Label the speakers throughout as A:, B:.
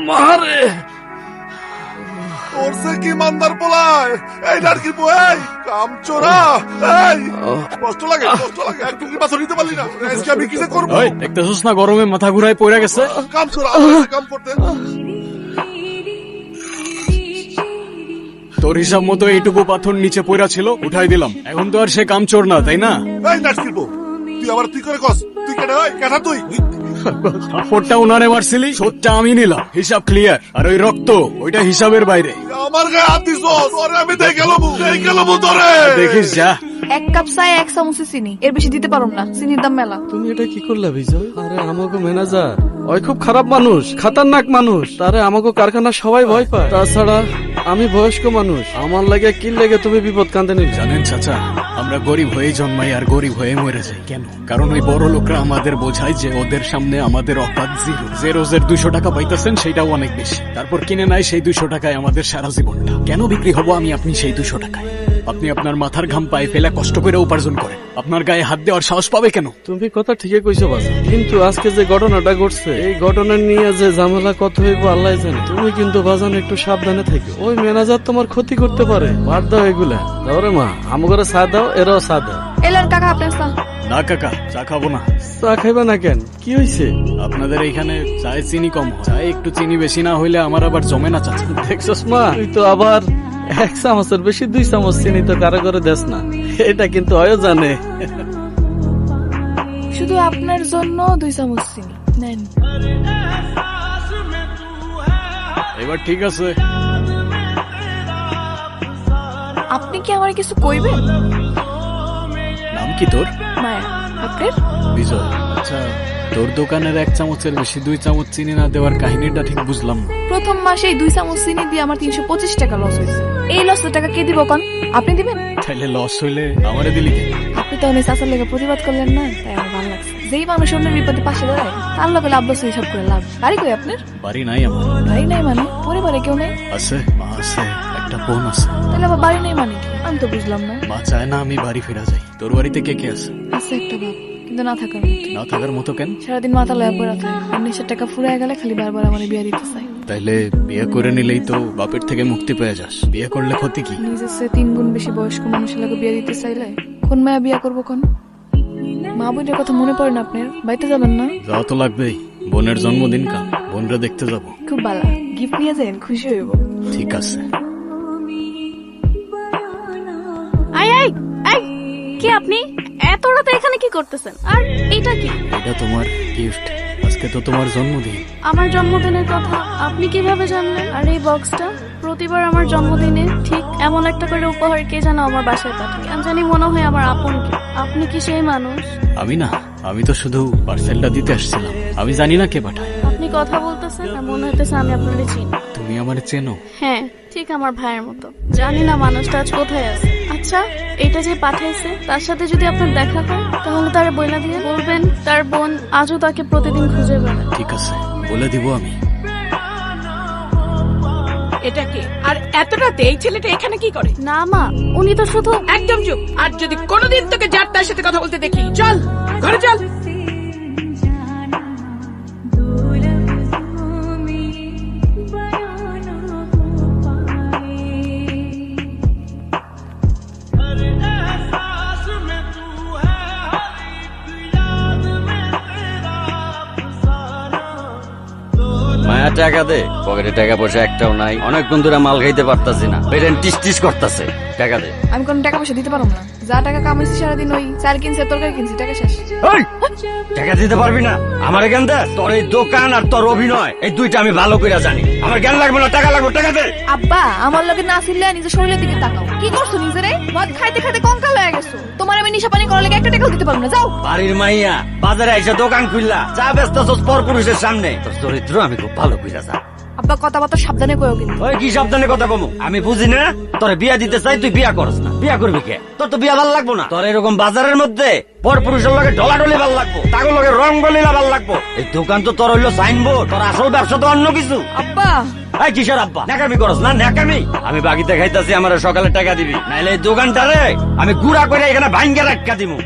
A: মারে
B: করছে কি মান্দার পোলায়, এই লাড়কির বউ, এই কামচোরা, এই কষ্ট লাগে এক টুকরি পাথর নিতে পারলি না, আজকে আমি কিসে করবো?
A: দেখতেছিস না গরমে মাথা ঘুরায় পড়ে গেছে।
B: কামচোরা কাম করতে
A: তোর হিসাব মতো এইটুকু পাথর নিচে পড়া ছিল, উঠাই দিলাম। এখন তো আর সে কামচোর না, তাই না?
B: এই লাড়কির বউ, তুই আবার তুই করে কস, তুই কেটে কেটা তুই
A: থাপ্পড়টা উনারে মারছিলি, শোধটা আমি নিলাম, হিসাব ক্লিয়ার। আর ওই রক্ত, ওইটা হিসাবের বাইরে।
B: আমার গায়ে হাত দিস, তোরে আমি দেখে গেলাম তোরে।
A: দেখিস যা।
C: 1 কাপ চায় 1 চামচ চিনি, এর বেশি দিতে পারুম না, চিনির দাম মেলা।
D: তুমি এটা কি করলা বিজয়? আরে আমাকে ম্যানেজার ওই খুব খারাপ মানুষ, খাতারনাক মানুষ, তারে আমাকে কারখানা সবাই ভয় পায়। তাছাড়া আমি বয়স্ক মানুষ, আমার লাগে কি লেগে তুমি বিপদ কান্দে নিল।
A: জানেন চাচা, আমরা গরিব হয়ে জন্মাই আর গরিব হয়ে মরে যাই কেন? কারণ ওই বড় লোকরা আমাদের বোঝায় যে ওদের সামনে আমাদের অকাত জিরো। যে রোজের 200 টাকা পাইতেছেন সেটাও অনেক বেশি, তারপর কিনে নেয় সেই 200 টাকায় আমাদের সারা জীবনটা। কেন বিক্রি হবো আমি আপনি সেই 200 টাকায়? আপনি আপনার মাথার ঘাম পায়ে ফেলে কষ্ট করে উপার্জন করেন, আপনার গায়ে হাত দেওয়ার সাহস পাবে কেন?
D: তুমি কথা ঠিকই কইছো বাজা, কিন্তু আজকে যে ঘটনাটা ঘটছে, এই ঘটনা নিয়ে যে ঝামেলা কত হইব আল্লাহ জানে। তুমি কিন্তু বাজান একটু সাবধানে থেকো, ওই ম্যানেজার তোমার ক্ষতি করতে পারে। বাদ দাও এগুলা, দাও রে মা, আমাকে চা দাও, এরাও চা দাও।
C: এলেন কাকা আপনার চা।
A: না কাকা, চা খাবো না।
D: চা খাইবা না কেন, কি হয়েছে?
A: আপনাদের এইখানে চায়ে চিনি কম হয়, চায়ে একটু চিনি বেশি না হইলে আমার আবার জমে না চাচা।
D: দেখছস মা, তুই তো আবার 1 চামচের বেশি 2 চামচ চিনি তো কারো করে দেস না, এটা কিন্তু হয়ও জানে।
C: শুধু আপনার জন্য 2 চামচ চিনি নেন।
A: এবার ঠিক আছে।
C: আপনি কি আমার কিছু কইবেন?
A: নাম কি তোর?
C: মায়া। আপনার?
A: বিজয়। আচ্ছা, তোর দোকানের 1 চামচের বেশি 2 চামচ চিনি না দেওয়ার কাহিনীটা ঠিক বুঝলাম না।
C: প্রথম মাসেই 2 চামচ চিনি দিয়ে আমার 325 টাকা লস হয়েছে। এই লসের টাকা কে দিব কোন? আপনি দিবেন?
A: তাইলে লস হইলে আমারে দিলি কেন?
C: আপনি তো অনেক চাচার লেগে প্রতিবাদ করলেন না, তাই আমার ভালো লাগছে। যেই মানুষ অন্যের বিপদে পাশে দাঁড়ায় তার লগে লাভ লস হিসাব করে লাভ। বাড়ি কই আপনার?
A: বাড়ি নাই আমার।
C: বাড়ি নাই মানে পরিবারে কেউ নেই?
A: আছে, মা আছে, একটা বোন আছে।
C: তাহলে আবার বাড়ি নেই মানে কি? আমি তো বুঝলাম না।
A: মা চায় না আমি বাড়ি ফিরা যাই। তোর বাড়িতে কে কে আছে?
C: আছে একটা বাপ, কিন্তু না থাকার মতো।
A: না থাকার মতো কেন?
C: সারাদিন মাথা লয়া পড়া থাকে, 19 টাকা ফুরায় গেলে খালি বারবার আমার বিয়ে দিতে চাই।
A: তাইলে বিয়ে করে নিলেই তো বাপের থেকে মুক্তি পেয়ে যাস। বিয়ে করলে ক্ষতি কি?
C: নিজের চেয়ে 3 গুণ বেশি বয়স্ক মানুষের লাগে বিয়ে দিতে চাইলে কোন মায়া বিয়ে করবো কোন? মা বোনের কথা মনে পড়ে না আপনার? বাড়িতে যাবেন না?
A: যাওয়া তো লাগবেই, বোনের জন্মদিন কাল, বোনরা দেখতে যাব।
C: খুব ভালো, গিফট নিয়ে যান, খুশি হইব।
A: ঠিক আছে।
E: আই আই আই, কি আপনি এত রাতে এখানে কি করতেছেন? আর এটা কি?
A: এটা তোমার গিফট, আজকে তো তোমার জন্মদিন।
E: আমার জন্মদিনের কথা আপনি কিভাবে জানলেন? আর এই বক্সটা প্রতিবার আমার জন্মদিনে ঠিক এমন একটা করে উপহার কে যেন আমার বাসায় পাঠায়, কেন জানি মনে হয় আমার আপন কে। আপনি কি সেই মানুষ?
A: আমি না, আমি তো শুধু পার্সেলটা দিতে আসছিলাম, আমি জানি না কে পাঠায়।
E: আপনি কথা বলতেছেন আর মনে হইতেছে আমি আপনারে চিনি।
A: তুমি আমার চেনো?
E: হ্যাঁ, ঠিক আমার ভাইয়ের মতো। জানি না মানুষটা আজ কোথায় আছে। আচ্ছা, এটা যে পাঠাইছে তার সাথে যদি আপনার দেখা হয় তাহলে তারে বইলা দিয়ে বলবেন তার বোন আজও তাকে প্রতিদিন খুঁজে বেড়ায়।
A: ঠিক আছে, বলে দিব আমি।
F: এটা কি? আর এত রাতে এই ছেলেটা এখানে কি করে?
E: না মা, উনি তো শুধু
F: একদম চুপ। আর যদি কোনোদিন তোকে যার তার সাথে কথা বলতে দেখি, চল ঘরে চল।
G: মায়া টাকা দে, পকেটে টাকা পয়সা একটাও নাই, অনেকক্ষণ ধরে মাল খাইতে পারতাছি না, পেটেন টিস টিস করতেছে। টাকা দে।
C: আমি কোন টাকা পয়সা দিতে পারবো না, যা টাকা কামাইছি সারাদিন ওই চাল কিনছে তরকারি কিনছি, টাকা শেষ।
G: ওই, টাকা দিতে পারবি না? আমার জ্ঞান দে। তোর এই দোকান আর তোর অভিনয় এই দুইটা আমি ভালো করে জানি। আমার জ্ঞান লাগবে না, টাকা লাগবে, টাকা দে।
C: আব্বা, আমার লগে না ছিললে নিজের শরীরের দিকে তাকাও। কি করছো নিজেরে? মদ খাইতে খাইতে কঙ্কাল হয়ে গেছো। তোমার আমি নিশা পানি করার লাগে একটা টাকাও দিতে পারবো না, যাও।
G: বাড়ির মাইয়া বাজারে এসে দোকান খুললা, চা বেচতেছস পর পুরুষের সামনে। তোর চরিত্র আমি খুব ভালো করে জানি।
C: আব্বা, কথাবার্তা সাবধানে কইও কিন্তু।
G: ওই কি সাবধানে কথা কমু? আমি বুঝি না তোর বিয়া দিতে চাই, তুই বিয়া করস না। বিয়া করবি কে? তোর তো বিয়া ভাল লাগবো না। তোর এরকম বাজারের মধ্যে পর পুরুষের লগে ঢলাঢলি ভাল লাগবো, তাগর লগে রং গলিলা ভাল লাগবো। এই দোকান তো তোর হইলো সাইনবোর্ড, তোর আসল ব্যবসা তো অন্য কিছু।
C: আব্বা,
G: এই কিসের আব্বা? নাকামি করস না? নাকামি? আমি বাকিতে খাইতাছি, আমার সকালে টাকা দিবি, নাইলে এই দোকানটারে আমি গুড়া করে এখানে ভাঙ্গা রাখা দিমু।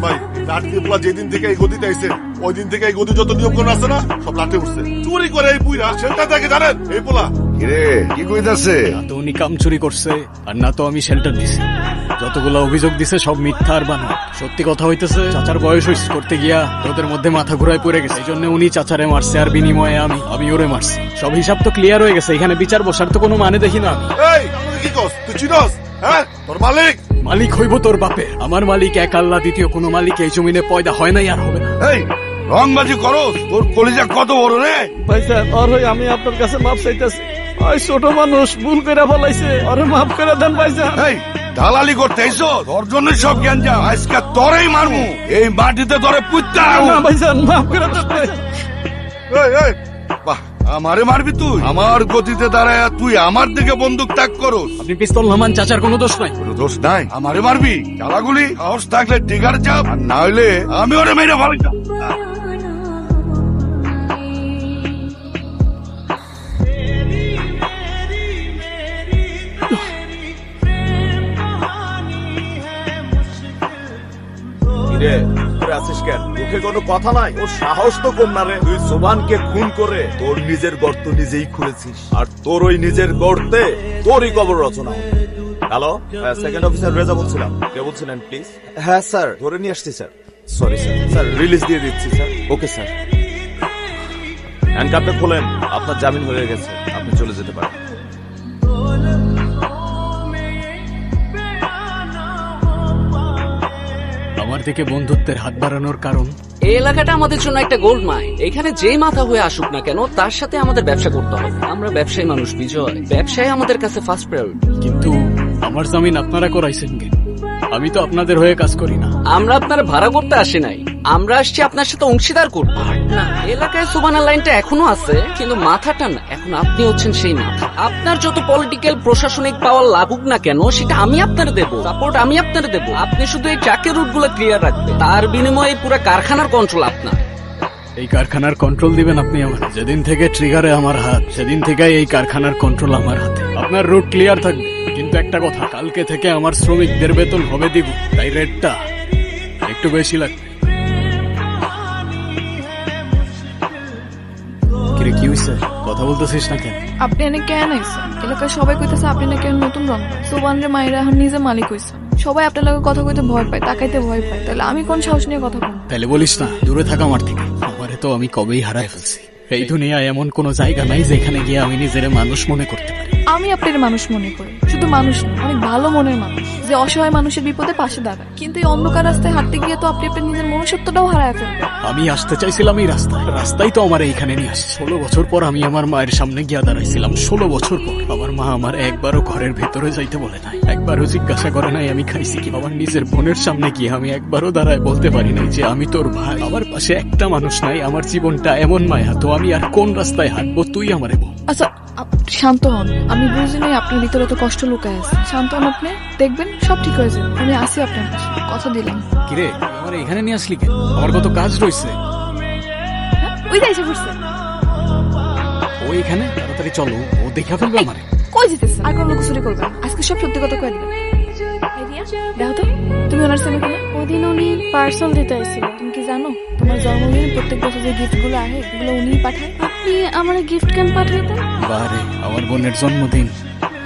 B: ভাই লাটকি পোলা যেদিন থেকে এই গদিতে আইছে ওই দিন থেকে এই গদি যত নিয়ম কানুন আছে না সব লাটে উঠছে। চুরি করে এই বুইরা সেটা থেকে জানেন এই পোলা
H: কিরে কি কইতাছে?
A: না তো উনি কাম চুরি করছে আর না তো আমি শেল্টার দিছি। যতগুলো অভিযোগ দিছে সব মিথ্যা আর বানোয়াট। সত্যি কথা হইতেছে চাচার বয়স হইছে করতে গিয়া তোদের মধ্যে মাথা ঘুরায় পড়ে গেছে, এই জন্য উনি চাচারে মারছে আর বিনিময়ে আমি ওরে মারছি। সব হিসাব তো ক্লিয়ার হয়ে গেছে, এখানে বিচার বসার তো কোনো মানে দেখি না আমি।
B: এই তুই কি কস? তুই চিনস? হ্যাঁ তোর মালিক
A: মালিক হইব তোর বাপের, আমার মালিক এক আল্লাহ, দ্বিতীয় কোনো মালিক এই জমিনে পয়দা হয় নাই আর হবে না।
H: এই রংবাজি করস? তোর কলিজা কত বড় রে?
D: ভাইজান আর হই আমি আপনার কাছে মাপ চাইতেছি। ওই ছোট মানুষ ভুল করে ফেলাইছে, আরে মাফ করে দেন ভাইজান।
H: এই দালালি করতে আইছো? তোর জন্য সব জ্ঞান যা, আজকে তোরেই মারমু, এই মাটিতে তোরে পুঁততে
D: না ভাইজান মাফ করে দেন ভাই।
B: এই এই
H: বাহ, আমারে মারবি তুই? আমার গতিতে দাঁড়ায় তুই আমার দিকে বন্দুক তাক করস?
A: আপনি পিস্তল নামান, চাচার কোনো দোষ নাই।
H: কোনো দোষ নাই, আমারে মারবি? চালাগুলি সাহস থাকলে টিকার চাপ, আর না হইলে আমি ওরে মেরে ভালো।
I: কিরে তোর আছিস কেন? মুখে কোনো কথা নাই? ওর সাহস তো কম না রে। তুই সোবানকে খুন করে তোর নিজের গর্ত নিজেই খুলেছিস, আর তোর ওই নিজের গর্তে তোরই কবর রচনা হবে। হ্যালো, সেকেন্ড অফিসার রেজা বলছিলাম। কে বলছিলেন প্লিজ? হ্যাঁ স্যার, ধরে নিয়ে আসছি sir. Sorry sir, sir release দিয়ে দিচ্ছি স্যার। ওকে স্যার, হ্যান্ডকাপটা খোলেন, আপনার জামিন হয়ে গেছে, আপনি চলে যেতে পারেন।
A: আমার দিকে বন্ধুত্বের হাত বাড়ানোর কারণ
J: এই এলাকাটা আমাদের জন্য একটা গোল্ড মাইন। এখানে যে মাথা হয়ে আসুক না কেন তার সাথে আমাদের ব্যবসা করতে হবে। আমরা ব্যবসায়ী মানুষ বিজয়, ব্যবসায় আমাদের কাছে ফার্স্ট প্রায়োরিটি।
A: কিন্তু আমার জামিন আপনারা করাইছেন কে? আমি তো আপনাদের হয়ে কাজ করি না।
J: আমরা আপনার ভাড়া করতে আসি নাই, আমরা আসছি আপনার সাথে অংশীদার করতে। না, এলাকায় সুবানা লাইনটা এখনো আছে, কিন্তু মাথাটা না, এখন আপনি হচ্ছেন সেই মাথা। আপনার যত পলিটিক্যাল প্রশাসনিক পাওয়ার লাগুক না কেন সেটা আমি আপনার দেব, সাপোর্ট আমি আপনার দেব। আপনি শুধু এই ট্রাকের রুট গুলো ক্লিয়ার রাখবেন, তার বিনিময়ে পুরো কারখানার কন্ট্রোল আপনার।
A: এই কারখানার কন্ট্রোল দিবেন আপনি আমার? যেদিন থেকে ট্রিগারে আমার হাত, সেদিন থেকে এই কারখানার কন্ট্রোল আমার হাতে। আপনার রুট ক্লিয়ার থাকবে, কিন্তু একটা কথা, কালকে থেকে আমার শ্রমিকদের বেতন হবে দিব, তাই রেটটা একটু বেশি লাগবে। কিরে কি হইছে? কথা বলতেছিস না কেন?
C: আপনি এনে কেন আইছেন? এলাকায় সবাই কইতেছে আপনি নাকি নতুন রং। সোবান রে মাইরা এখন নিজে মালিক হইছে। সবাই আপনার লগে কথা কইতে ভয় পায়, তাকাইতে ভয় পায়। তাহলে আমি কোন সাহস নিয়ে কথা বলবো?
A: তাহলে বলিস না দূরে থাকা আমার থেকে। আমারে তো আমি কবেই হারাই ফেলছি। এই দুনিয়ায় এমন কোন জায়গা নাই যেখানে গিয়ে আমি নিজের মানুষ মনে করতে পারি।
C: আমি আপনার মানুষ মনে করি, শুধু মানুষ না, অনেক ভালো মনের মানুষ, যে অসহায় মানুষের বিপদে পাশে দাঁড়ায়। কিন্তু এই অন্ধকার রাস্তায় হাঁটতে গিয়ে তো আপনি আপনার নিজের মনুষ্যত্বটাও হারায় ফেলবেন।
A: আমি আসতে চাইছিলাম এই রাস্তায় তো আমার এইখানে নিয়ে আসছে। 16 বছর পর আমি আমার মায়ের সামনে গিয়া দাঁড়াইছিলাম। 16 বছর পর আমার মা আমার একবারও ঘরের ভেতরে যাইতে বলে নাই, একবারও জিজ্ঞাসা করে নাই আমি খাইছি কি। আমার নিজের বোনের সামনে গিয়ে আমি একবারও দাঁড়ায় বলতে পারি নাই যে আমি তোর ভাই। আমার পাশে একটা মানুষ নাই। আমার জীবনটা এমন মায়া, তো আমি আর কোন রাস্তায় হাঁটবো তুই আমারে বল।
C: আচ্ছা শান্ত হন, আমি বুঝি নাই আপনার ভিতরে তো কষ্ট লুকায় আছে। শান্ত হন আপনি, দেখবেন সব ঠিক হয়ে যাবে। আমি আসি আপনার পাশে, কথা দিলাম।
A: কিরে আমার এখানে নিয়ে আসলি কেন? আমার কত কাজ রয়েছে।
C: হ্যাঁ, ওই যে এসে পড়ছে।
A: ও এখানে, তাড়াতাড়ি চলো, ও দেখা ফেলবে আমারে।
C: কই যেতেছে? আর কোনো লুকোচুরি করবেন? আজকে সব সত্যি কথা কয়ে দিবেন। দেখো তো, তুমি ওনার সামনে কেন?
E: ওদিন উনি পার্সেল দিতে আইছিল।
C: তুমি কি জানো তোমার জন্মদিনে প্রত্যেক বছর যে গিফট গুলো আহে এগুলো উনিই পাঠায়।
E: আপনি আমার গিফট কেন পাঠাইতেন?
A: বারে আমার বোনের জন্মদিন,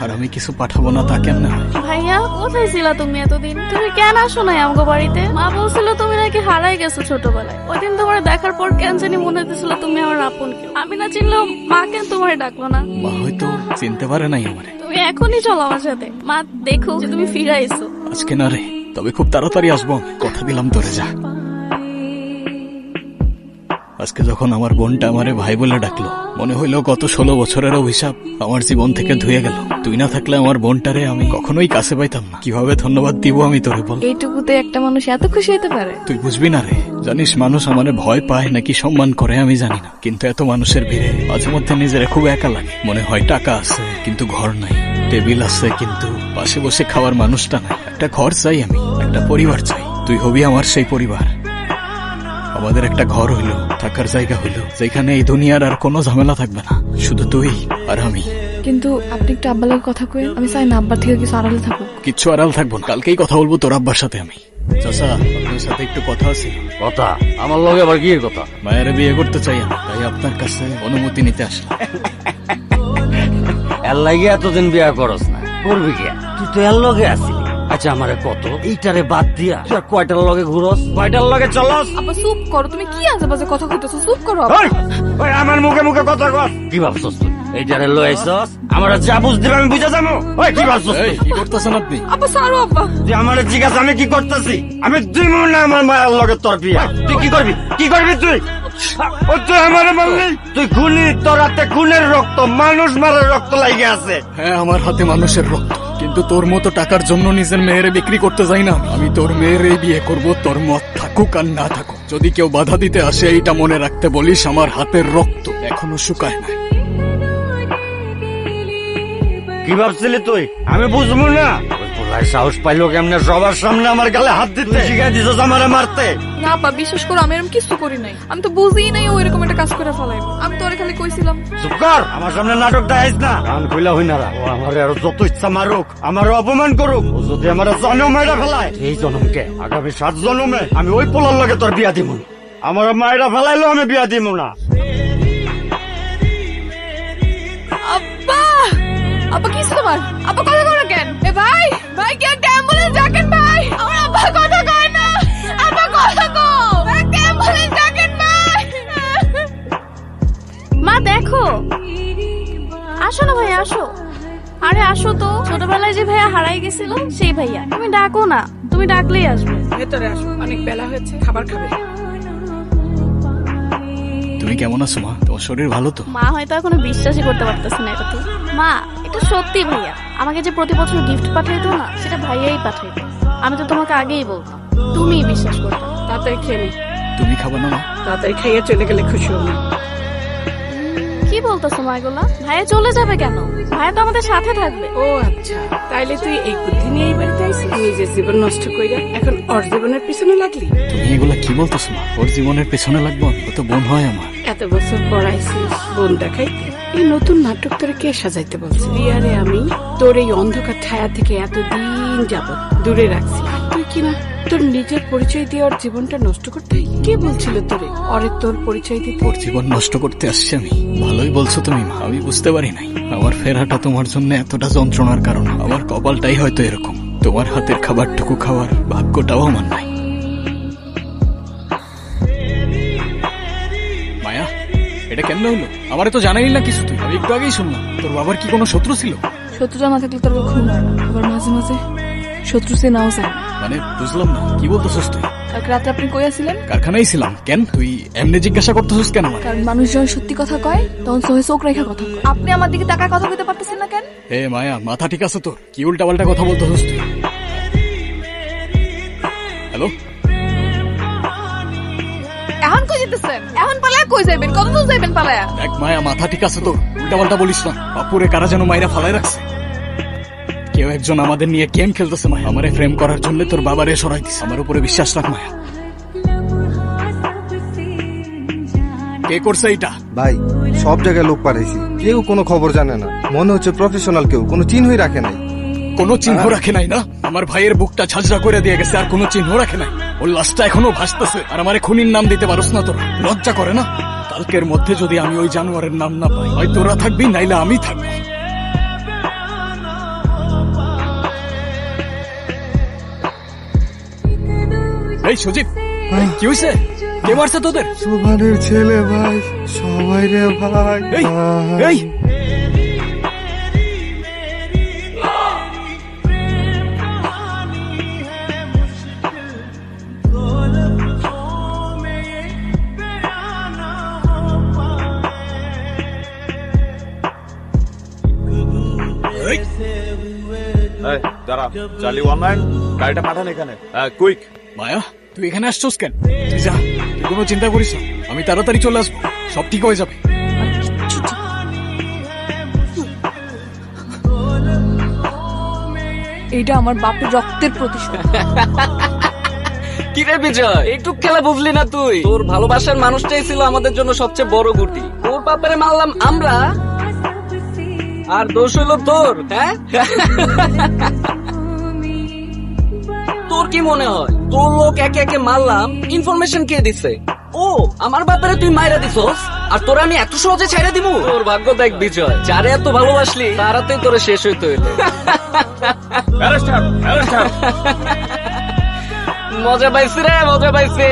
A: আর আমি কিছু পাঠাবো না তা কেমনে হয়?
E: ভাইয়া কোথায় ছিলা তুমি এতদিন? তুমি কেন আসো নাই আমগো বাড়িতে? মা বলছিল তুমি নাকি হারাই গেছো ছোটবেলায়। ওই দিন তোমার দেখার পর কেন জানি মনে হতেছিল তুমি আমার আপন কেউ। আমি না চিনলেও মা কেন তোমার ডাকলো না?
A: মা হয়তো চিনতে পারে নাই আমারে।
E: তুমি এখনই চলো আমার সাথে, মা দেখো যে তুমি ফিরে আইছো।
A: আজকে না রে, তবে খুব তাড়াতাড়ি আসবো, কথা দিলাম তোরে। যা, আজকে যখন আমার বোনটা আমারে ভাই বলে ডাকলো, মনে হইলো গত 16 বছরের অভিশাপ আমার জীবন থেকে ধুয়ে গেল। তুই না থাকলে আমার বোনটারে আমি কখনোই কাছে পাইতাম না। কিভাবে ধন্যবাদ দিব আমি তোরে বল?
C: এইটুকুতে একটা মানুষ এত খুশি হতে পারে?
A: তুই বুঝবি না রে। জানিস মানুষ আমারে ভয় পায় নাকি সম্মান করে আমি জানি না, কিন্তু এত মানুষের ভিড়ে মাঝে মধ্যে নিজের খুব একা লাগে। মনে হয় টাকা আছে কিন্তু ঘর নাই, টেবিল আছে কিন্তু পাশে বসে খাওয়ার মানুষটা নাই। একটা ঘর চাই আমি, একটা পরিবার চাই। তুই হবি আমার সেই পরিবার। আমাদের একটা ঘর হইলো, থাকার জায়গা হইলো, যেখানে এই দুনিয়ার আর কোনো ঝামেলা থাকবে না, শুধু তুই আর আমি।
C: কিন্তু আপনি একটু আব্বার লাগে কথা কয়ে, আমি চাই না আব্বার থেকে কিছু আড়ালে থাকুক।
A: কিচ্ছু আড়াল থাকবো না, কালকেই কথা বলবো তোর আব্বার সাথে আমি। চাচা, আপনার সাথে একটু কথা আছে।
G: কথা? আমার লগে আবার কি কথা?
A: মায়ের বিয়ে করতে চাই আমি, তাই আপনার কাছে অনুমতি নিতে আসলাম।
G: এর লাগে এতদিন বিয়া করস না, করবি কে? তুই তো এর লগে আসিলি। আচ্ছা আমারে কত এইটারে বাদ দিয়া তুই আর কয়টার লগে ঘুরস, কয়টার লগে চলস?
C: আপা চুপ করো, তুমি কি আজে বাজে কথা কইতেছো? চুপ করো আপা।
G: ওই, ওই আমার মুখে মুখে কথা কস। কি ভাবছস তুই? এইটারে লই আইছস, আমার যা বুঝ দিবে আমি বুঝা যাবো। ওই কি ভাবছস
A: এই,
G: তুই?
A: কি করতেছেন আপনি?
C: আপা ছাড়ো আপা।
G: তুই আমার জিজ্ঞাসা আমি কি করতেছি? আমি দিব না আমার মায়ের লগে তোর বিয়া। তুই কি করবি? কি করবি তুই? ও তুই আমারে মারলি? তুই খুনি, তোর হাতে খুনের রক্ত, মানুষ মারার রক্ত লাগে আছে।
A: হ্যাঁ, আমার হাতে মানুষের রক্ত, কিন্তু তোর মতো টাকার জন্য নিজের মেয়েরে বিক্রি করতে যাই না। আমি তোর মেয়েরে বিয়ে করব, তোর মত থাকুক আর না থাকুক। যদি কেউ বাধা দিতে আসে এইটা মনে রাখতে বলিস, আমার হাতের রক্ত এখনো শুকায় নাই।
G: কি ভাবছিলি তুই? আমি বুঝবো না? ওই পোলায় সাহস পাইলো কেমনে সবার সামনে আমার গালে হাত দিতে? শিখাই দিছস আমারে মারতে?
C: না আপা, বিশ্বাস করো আমি এরকম কিছু করি নাই। আমি তো বুঝিই নাই ও এরকম একটা কাজ করে ফেলাইবো। আমি তো ওরে খালি কইছিলাম।
G: চুপ কর, আমার সামনে নাটক দেখাইস না। কান খুইলা হই না রা। ও আমারে আরো যত ইচ্ছা মারুক, আমার অপমান করুক। ও যদি আমার জন্ম মেয়েরা ফেলায়, এই জন্মকে আগামী 7 জন্মে আমি ওই পোলার লগে তোর বিয়া দিব না। আমার মায়েরা ফেলাইলো আমি বিয়া দিব না।
C: আব্বা, আব্বা কি তোমার? আব্বা কথা কর কেন? এ ভাই, ভাই কি একটা অ্যাম্বুলেন্স ডাকেন ভাই। আমার আব্বা কথা কয় না। আব্বা কথা কো। একটা অ্যাম্বুলেন্স ডাকেন ভাই।
E: মা দেখো, আসো না ভাই আসো। আরে আসো তো, ছোটবেলায় যে ভাইয়া হারাই গেছিল সেই ভাইয়া। তুমি ডাকো না, তুমি ডাকলেই আসবে।
F: ভেতরে আসো, অনেক বেলা হয়েছে, খাবার খাবে।
A: তুমি কেমন আছো মা? তোমার শরীর ভালো তো?
E: মা হয়তো এখনো বিশ্বাসই করতে পারতেছে না এটা। তো মা, এটা সত্যি ভাইয়া। আমাকে যে প্রতি বছর গিফট পাঠাইতো না, সেটা ভাইয়াই পাঠাইতো। আমি তো তোমাকে আগেই বলতাম, তুমিই বিশ্বাস করতে।
F: তাড়াতাড়ি খেয়ে নে।
A: তুমি খাবো না মা?
F: তাড়াতাড়ি খাইয়ে চলে গেলে খুশি হবো।
E: কি বলতেছো মা এগুলা? ভাইয়া চলে যাবে কেন? ভাইয়া তো আমাদের সাথে থাকবে।
F: ও আচ্ছা, তাইলে তুই এই বুদ্ধি নিয়ে এই বাড়িতে আইছিস? নিজের জীবন নষ্ট কইরা এখন ওর জীবনের পিছনে লাগলি?
A: তুমি এগুলা কি বলতেছো মা? ওর জীবনের পেছনে লাগবো? ও তো বোন হয় আমার।
F: এত বছর পড়াইছিস বোন দেখাইতে, এই নতুন নাটক তোরে কে সাজাইতে বলছে? রিয়ারে আমি তোর এই অন্ধকার ছায়া থেকে এতদিন যাবত দূরে রাখছি, আর তুই কিনা তোর নিজের পরিচয় দিয়ে ওর জীবনটা নষ্ট করতে? কে বলছিল তোরে ওরে তোর পরিচয় দিতে?
A: ওর জীবন নষ্ট করতে আসছি আমি? ভালোই বলছো তুমি মা, আমি বুঝতে পারি নাই আমার ফেরাটা তোমার জন্য এতটা যন্ত্রণার কারণ। আমার কপালটাই হয়তো এরকম, তোমার হাতের খাবারটুকু খাওয়ার ভাগ্যটাও আমার নাই। মায়া, এটা কেন হলো? আমারে তো জানাই না কিছু। তুই আমি একটু আগেই শুনলাম তোর বাবার কি কোনো শত্রু ছিল?
C: শত্রুটা না থাকলে তোর খুন হয় না। আবার মাঝে মাঝে শত্রু সে নাও যায় না।
A: মানে বুঝলাম না, কি বলতেছিস তুই?
C: কালকে রাতে আপনি কই আছিলেন?
A: কারখানায় ছিলাম। কেন তুই এমনি জিজ্ঞাসা করতেছিস কেন আমার?
C: কারণ মানুষ যখন সত্যি কথা কয় তখন সহে চোখ রেখা কথা কয়। আপনি আমার দিকে তাকায় কথা কইতে পারতেছেন না কেন?
A: হে মায়া, মাথা ঠিক আছে তোর? কি উল্টা পাল্টা কথা বলতেছিস তুই? হ্যালো,
C: এখন কই যেতেছেন? এখন পালায়া কই যাইবেন? কত দূর যাইবেন পালায়া?
A: দেখ মায়া, মাথা ঠিক আছে তোর? উল্টা পাল্টা বলিস না। বাপুরে কারা যেন মাইরা ফালাই রাখছে। কেউ একজন আমাদের নিয়ে গেম খেলতেছে মায়া। আমারে ফ্রেম করার জন্য তোর বাবারে সরাই দিছে। আমার উপরে বিশ্বাস রাখ মায়া। কে করছে এইটা?
K: ভাই, সব জায়গায় লোক পাঠাইছি, কেউ কোনো খবর জানে না। মনে হচ্ছে প্রফেশনাল কেউ কোনো চিহ্নই রাখে নাই।
A: কোনো চিহ্ন রাখে নাই না? আমার ভাইয়ের বুকটা ঝাঁঝরা করে দিয়ে গেছে, আর কোনো চিহ্ন রাখে নাই। ওর লাশটা এখনো ভাসতেছে, আর আমারে খুনির নাম দিতে পারস না? তোর লজ্জা করে না? কালকের মধ্যে যদি আমি ওই জানোয়ারের নাম না পাই, হয় তোরা থাকবি নাইলে আমি থাকবো। এই সজীব, এই, কি হয়েছে? কে মারছে তোদের?
K: সুভানের ছেলে ভাই, সবাই রে ভাই।
A: এই, এই, এই,
I: এই, দাঁড়া, চার্লি 19, গাড়িটা পাঠান এখানে, কুইক।
A: মায়া, তুই এখানে আসছোস কেন? তুই যা, তুই কোনো চিন্তা করিস না, আমি তাড়াতাড়ি চলে আসবো, সব ঠিক হয়ে যাবে।
C: এইটা আমার বাপের রক্তের প্রতিশোধ।
J: কিরে বিজয়, এইটুক খেলা বুঝলি না তুই? তোর ভালোবাসার মানুষটাই ছিল আমাদের জন্য সবচেয়ে বড় গুটি। তোর বাপারে মারলাম আমরা, আর দোষ হইল তোর। হ্যাঁ, তোর কি মনে হয় তোর লোক একে একে মারলাম, ইনফরমেশন কে দিছে? ও আমার ব্যাপারে তুই মাইরা দিছস, আর তোরা আমি এত সহজে ছাইরা দিমু? তোর ভাগ্য দেখ বিজয়, যারে এত ভালোবাসলি তারাতেই তোরে শেষ হইতে হইলো। মজা পাইছি রে, মজা পাইছি।